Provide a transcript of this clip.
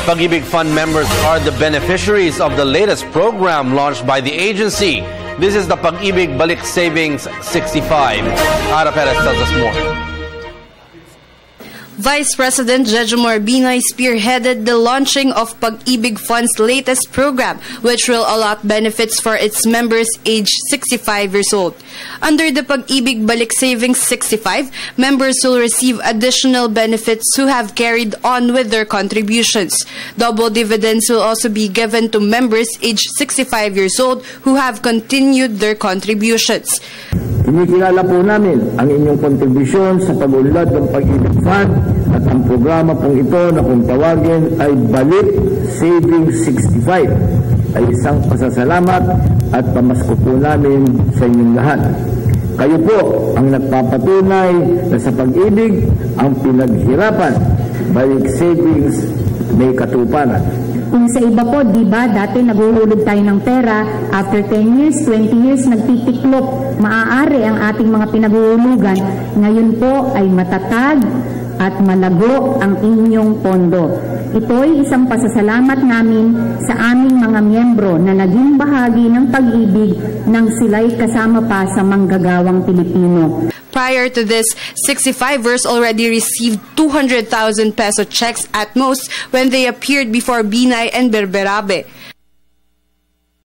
Pag-ibig Fund members are the beneficiaries of the latest program launched by the agency. This is the Pag-ibig Balik Savings 65. Ara Perez tells us more. Vice President Jejomar Binay spearheaded the launching of Pag-ibig Fund's latest program, which will allot benefits for its members aged 65 years old. Under the Pag-ibig Balik Savings 65, members will receive additional benefits who have carried on with their contributions. Double dividends will also be given to members aged 65 years old who have continued their contributions. Kinikilala po namin ang inyong kontribusyon sa pag-unlad ng Pag-ibig Fund at ang programa pong ito na kung tawagin ay Balik Savings 65 ay isang pasasalamat at pamasko po namin sa inyong lahat. Kayo po ang nagpapatunay na sa pag-ibig ang pinaghirapan. Balik Savings may katuparan. Kung sa iba po, di ba, dati naguhulog tayo ng pera, after 10 years, 20 years, nagtitiklop, maaari ang ating mga pinaguhulugan. Ngayon po ay matatag at malago ang inyong pondo. Ito ay isang pasasalamat namin sa aming mga miyembro na naging bahagi ng pag-ibig nang sila'y kasama pa sa manggagawang Pilipino. Prior to this, 65ers already received 200,000 peso checks at most when they appeared before Binay and Berberabe.